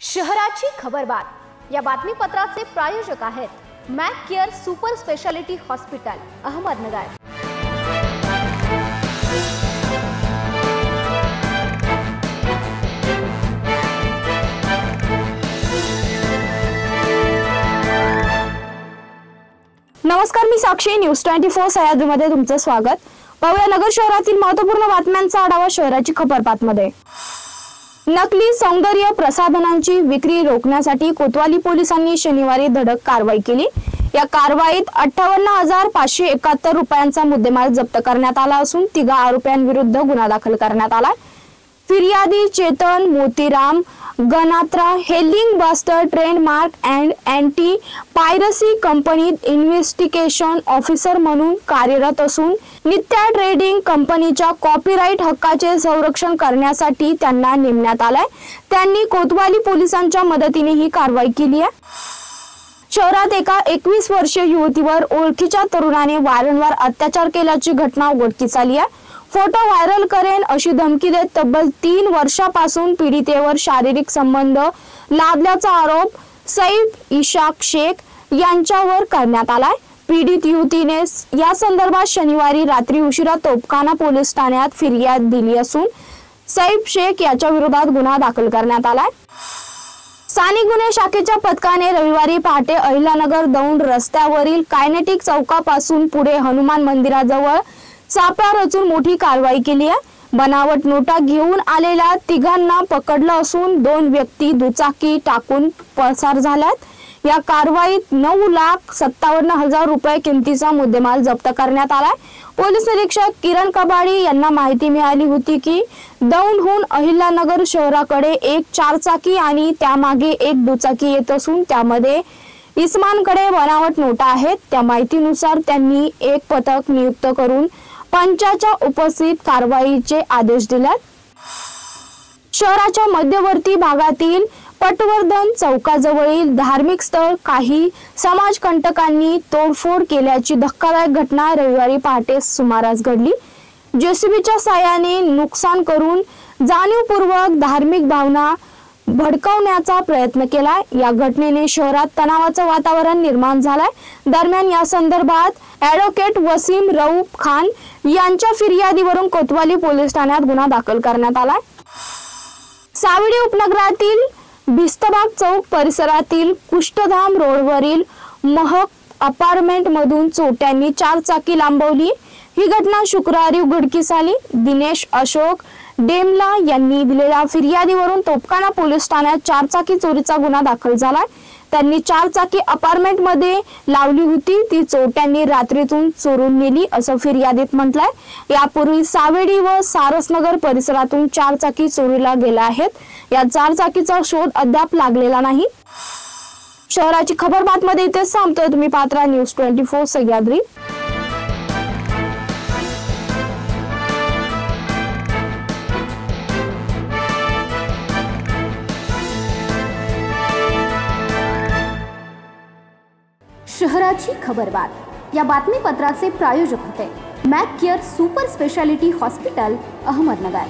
शहराची खबरबात या बातमीपत्राचे प्रायोजक आहेत Mac care super speciality hospital Ahmednagar. नमस्कार, मी साक्षी, न्यूज 24 सह्याद्रीमध्ये तुमचं स्वागत। पाहूया नगर शहरातील महत्त्वपूर्ण बातम्यांचा आढावा शहराची खबरबातमध्ये। नकली सौंदर्य प्रसाधनांची विक्री रोखण्यासाठी कोतवाली पोलिसांनी शनिवारी धडक कारवाई केली। या कारवाईत 58,571 रुपयांचा मुद्देमाल जप्त करण्यात आला असून 3 आरोपींविरुद्ध गुन्हा दाखल करण्यात आला। फिर्यादी Chetan Motiram Ganatra hailing bastard trademark and anti piracy कंपनीत इन्व्हेस्टिगेशन ऑफिसर म्हणून कार्यरत असून नित्या ट्रेडिंग कंपनीच्या कॉपीराइट हक्काचे संरक्षण करण्यासाठी त्यांना नेमण्यात आलाय। त्यांनी कोतवाली पोलिसांच्या मदतीने ही कारवाई केली आहे। शहरात एका 21 वर्षीय युवतीवर ओळखीच्या तरुणाने वारंवार अत्याचार केल्याची घटना उघडकीस आली आहे। फोटो व्हायरल करेन अशी धमकी देत तब्बल 3 वर्षापासून पीडितेवर शारीरिक संबंध लादल्याचा आरोप सईद इशाक शेख यांच्यावर करण्यात आलाय। पीडित युवतीने या संदर्भात शनिवारी रात्री उशिरा तोपखाना पोलीस ठाण्यात फिर्याद दिली असून सईद शेख याच्या विरोधात गुन्हा दाखल करण्यात आलाय। स्थानिक गुन्हे शाखेच्या पथकाने रविवारी पहाटे अहिल्यानगर दौंड रस्त्यावरील कायनेटिक चौकापासून पुढे हनुमान मंदिराजवळ सापळा रचून मोठी कारवाई केली आहे। बनावट नोटा घेऊन आलेल्या 3 पकडलं असून 2 व्यक्ती दुचाकी टाकून पसार झाल्यात। या कारवाईत 9,57,000 रुपये किमतीचा मुद्देमाल जप्त करण्यात आलाय। पोलीस निरीक्षक किरण कबाडी यांना माहिती मिळाली होती की दौंडहून अहिल्यानगर शहराकडे एक 4चाकी आणि त्यामागे एक दुचाकी येत असून त्यामध्ये इस्मानकडे बनावट नोटा आहेत। त्या माहितीनुसार त्यांनी एक पथक नियुक्त करून पंचाच्या उपस्थित कारवाईचे आदेश दिलेत। शहराच्या मध्यवर्ती भागातील पटवर्धन चौकाजवळील धार्मिक स्थळ काही समाजकंटकांनी तोडफोड केल्याची धक्कादायक घटना रविवारी पहाटे सुमारास घडली। जेसीबीच्या साहाय्याने नुकसान करून जाणीवपूर्वक धार्मिक भावना भडकावण्याचा प्रयत्न केलाय। या घटनेने शहरात तणावाचं वातावरण निर्माण झालंय। दरम्यान या संदर्भात ॲडव्होकेट वसीम रऊफ खान यांच्या फिर्यादीवरून कोतवाली पोलीस ठाण्यात गुन्हा दाखल करण्यात आलाय। सावडी उपनगरातील भिस्तबाग चौक परिसरातील कुष्ठधाम रोडवरील महक अपार्टमेंट मधून चोरट्यांनी 4चाकी लांबवली। ही घटना शुक्रवारी उघडकीस आली। दिनेश अशोक डेमला यांनी दिलेल्या फिर्यादीवरून तोपखाना पोलीस ठाण्यात 4चाकी चोरीचा गुन्हा दाखल झाला। त्यांनी 4चाकी अपार्टमेंट मध्ये लावली होती, ती चोरट्यांनी रात्रीतून चोरून नेली असं फिर्यादीत म्हटलंय। यापूर्वी सावेडी व सारसनगर परिसरातून 4चाकी चोरीला गेल्या आहेत। या 4चाकीचा शोध अद्याप लागलेला नाही। शहराची खबरबातमध्ये इथेच थांबतोय। तुम्ही पाहता न्यूज 24 सह्याद्री। शहराची खबरबात या बातमीपत्राचे प्रायोजक होते Mac care super speciality hospital Ahmednagar.